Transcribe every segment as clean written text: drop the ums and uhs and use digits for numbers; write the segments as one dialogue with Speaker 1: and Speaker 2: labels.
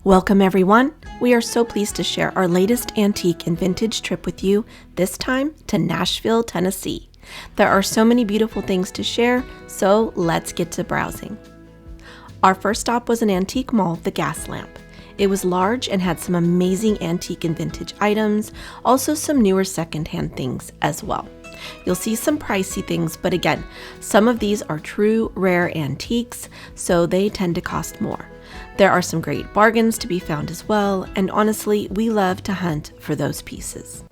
Speaker 1: Welcome everyone. We are so pleased to share our latest antique and vintage trip with you, this time to Nashville, Tennessee. There are so many beautiful things to share, so let's get to browsing. Our first stop was an antique mall, the Gaslamp. It was large and had some amazing antique and vintage items, also some newer secondhand things as well. You'll see some pricey things, but again, some of these are true rare antiques, so they tend to cost more. There are some great bargains to be found as well, and honestly, we love to hunt for those pieces.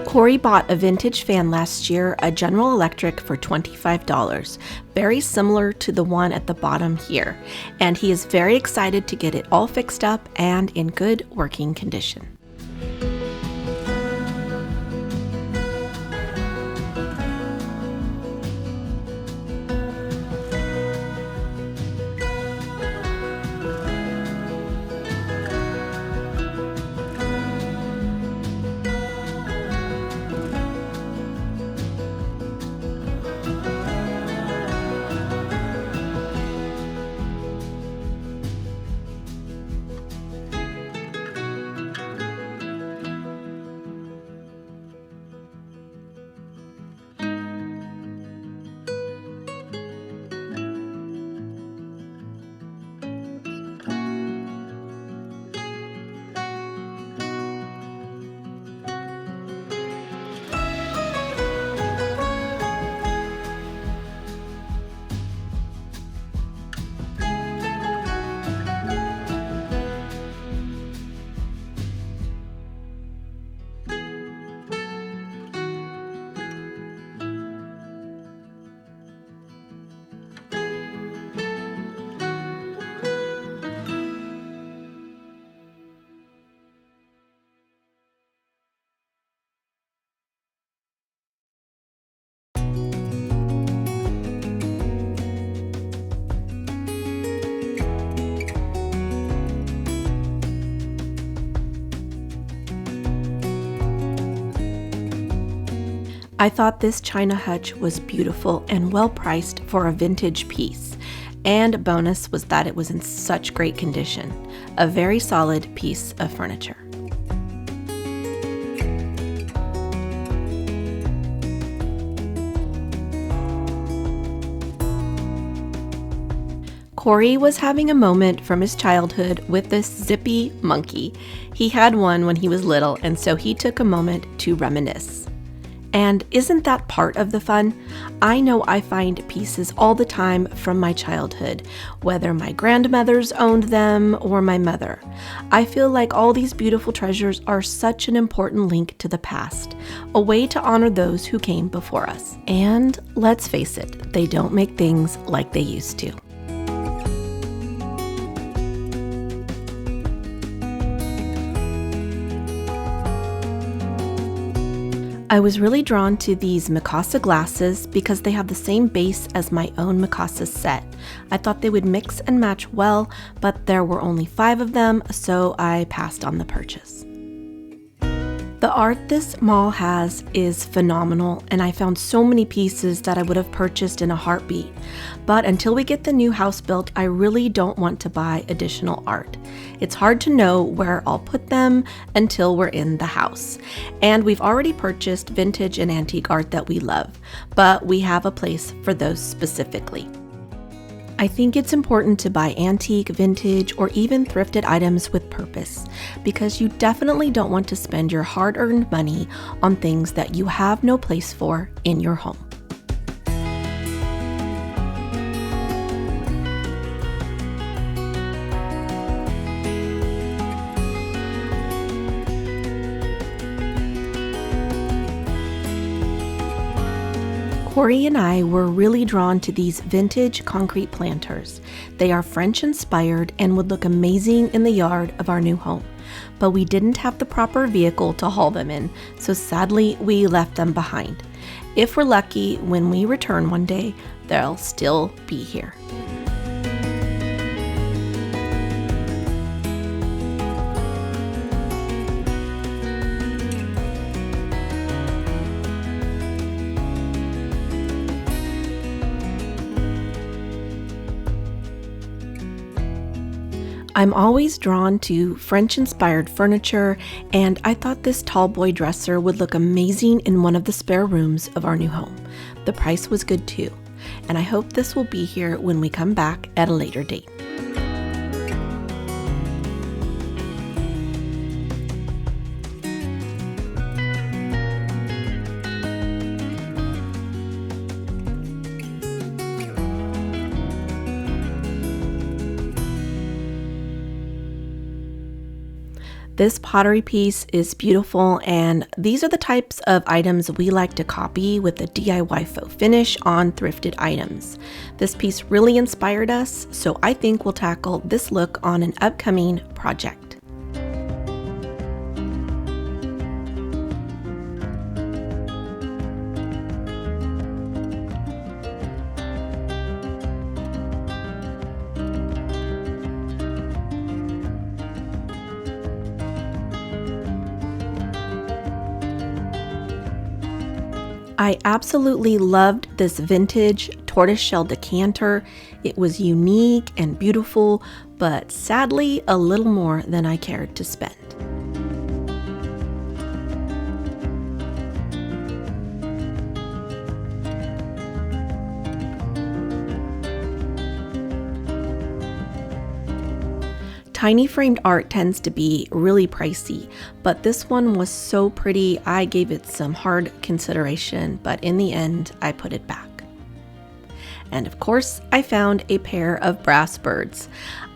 Speaker 1: Corey bought a vintage fan last year, a General Electric, for $25, very similar to the one at the bottom here, and he is very excited to get it all fixed up and in good working condition. I thought this china hutch was beautiful and well priced for a vintage piece, and bonus was that it was in such great condition. A very solid piece of furniture. Corey was having a moment from his childhood with this zippy monkey. He had one when he was little, and so he took a moment to reminisce. And isn't that part of the fun? I know I find pieces all the time from my childhood, whether my grandmothers owned them or my mother. I feel like all these beautiful treasures are such an important link to the past, a way to honor those who came before us. And let's face it, they don't make things like they used to. I was really drawn to these Mikasa glasses because they have the same base as my own Mikasa set. I thought they would mix and match well, but there were only 5 of them, so I passed on the purchase. The art this mall has is phenomenal, and I found so many pieces that I would have purchased in a heartbeat. But until we get the new house built, I really don't want to buy additional art. It's hard to know where I'll put them until we're in the house. And we've already purchased vintage and antique art that we love, but we have a place for those specifically. I think it's important to buy antique, vintage, or even thrifted items with purpose, because you definitely don't want to spend your hard-earned money on things that you have no place for in your home. Corey and I were really drawn to these vintage concrete planters. They are French inspired and would look amazing in the yard of our new home. But we didn't have the proper vehicle to haul them in, so sadly we left them behind. If we're lucky, when we return one day, they'll still be here. I'm always drawn to French-inspired furniture, and I thought this tall boy dresser would look amazing in one of the spare rooms of our new home. The price was good too, and I hope this will be here when we come back at a later date. This pottery piece is beautiful, and these are the types of items we like to copy with a DIY faux finish on thrifted items. This piece really inspired us, so I think we'll tackle this look on an upcoming project. I absolutely loved this vintage tortoiseshell decanter. It was unique and beautiful, but sadly a little more than I cared to spend. Tiny framed art tends to be really pricey, but this one was so pretty I gave it some hard consideration, but in the end I put it back. And of course I found a pair of brass birds.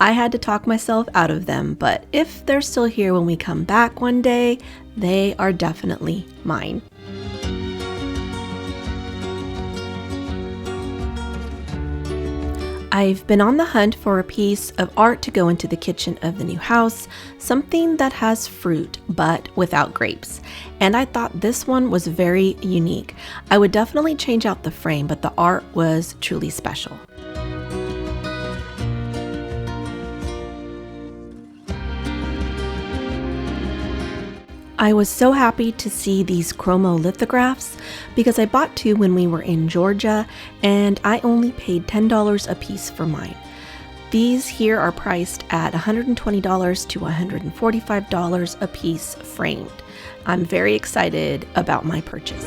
Speaker 1: I had to talk myself out of them, but if they're still here when we come back one day, they are definitely mine. I've been on the hunt for a piece of art to go into the kitchen of the new house, something that has fruit but without grapes. And I thought this one was very unique. I would definitely change out the frame, but the art was truly special. I was so happy to see these chromo lithographs because I bought two when we were in Georgia and I only paid $10 a piece for mine. These here are priced at $120 to $145 a piece framed. I'm very excited about my purchase.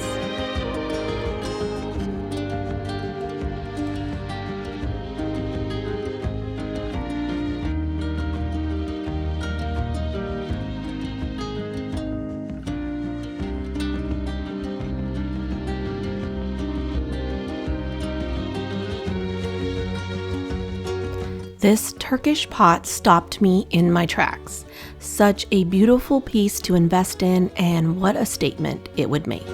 Speaker 1: This Turkish pot stopped me in my tracks. Such a beautiful piece to invest in, and what a statement it would make.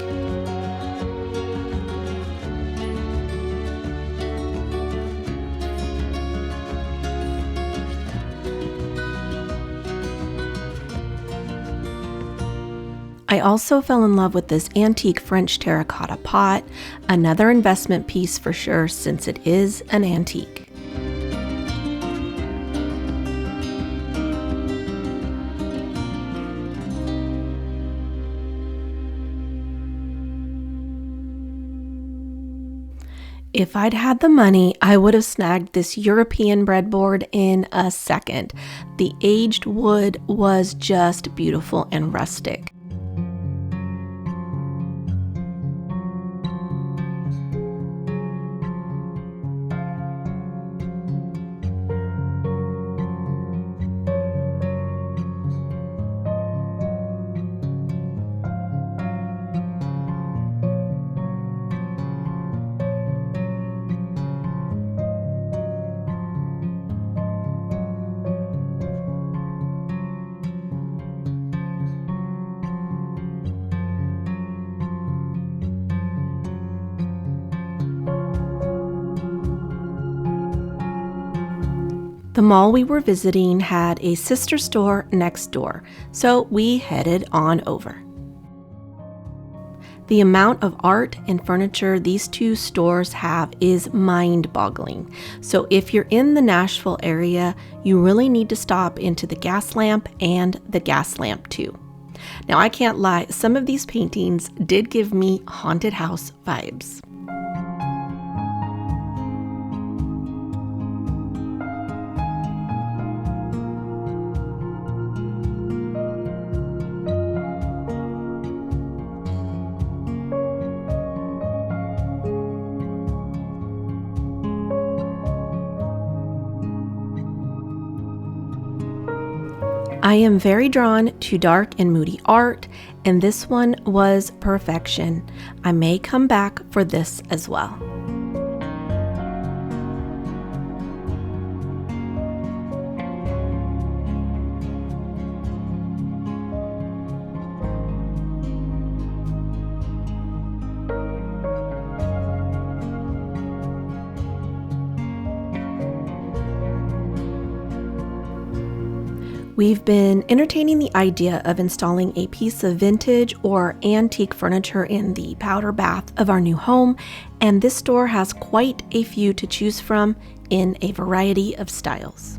Speaker 1: I also fell in love with this antique French terracotta pot, another investment piece for sure since it is an antique. If I'd had the money, I would have snagged this European breadboard in a second. The aged wood was just beautiful and rustic. The mall we were visiting had a sister store next door, so we headed on over. The amount of art and furniture these two stores have is mind-boggling. So if you're in the Nashville area, you really need to stop into the Gaslamp and the Gaslamp too. Now I can't lie, some of these paintings did give me haunted house vibes. I am very drawn to dark and moody art, and this one was perfection. I may come back for this as well. We've been entertaining the idea of installing a piece of vintage or antique furniture in the powder bath of our new home, and this store has quite a few to choose from in a variety of styles.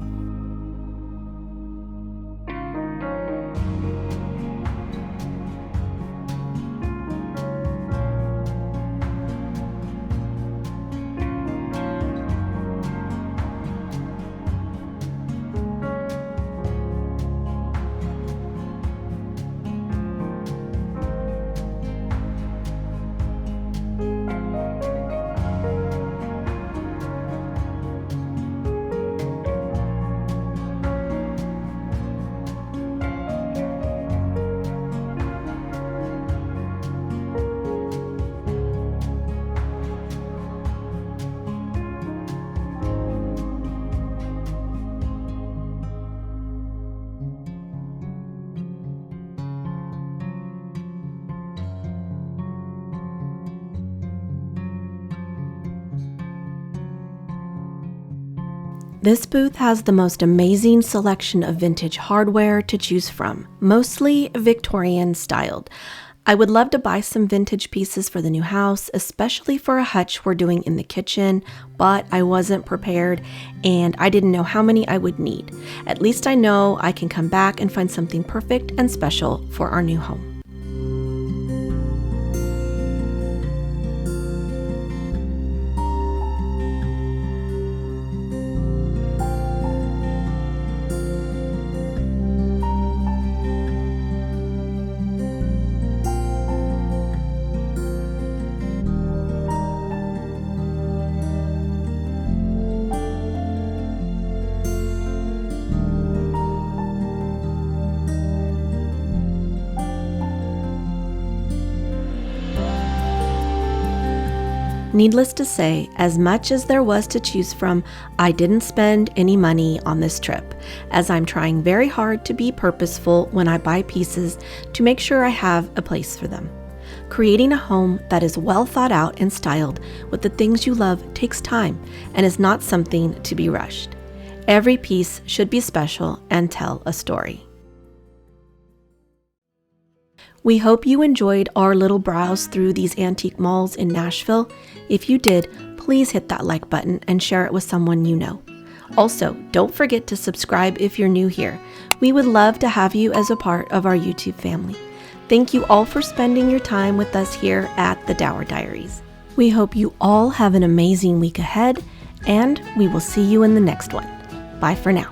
Speaker 1: This booth has the most amazing selection of vintage hardware to choose from, mostly Victorian styled. I would love to buy some vintage pieces for the new house, especially for a hutch we're doing in the kitchen, but I wasn't prepared and I didn't know how many I would need. At least I know I can come back and find something perfect and special for our new home. Needless to say, as much as there was to choose from, I didn't spend any money on this trip, as I'm trying very hard to be purposeful when I buy pieces to make sure I have a place for them. Creating a home that is well thought out and styled with the things you love takes time and is not something to be rushed. Every piece should be special and tell a story. We hope you enjoyed our little browse through these antique malls in Nashville. If you did, please hit that like button and share it with someone you know. Also, don't forget to subscribe if you're new here. We would love to have you as a part of our YouTube family. Thank you all for spending your time with us here at the Dauer Diaries. We hope you all have an amazing week ahead, and we will see you in the next one. Bye for now.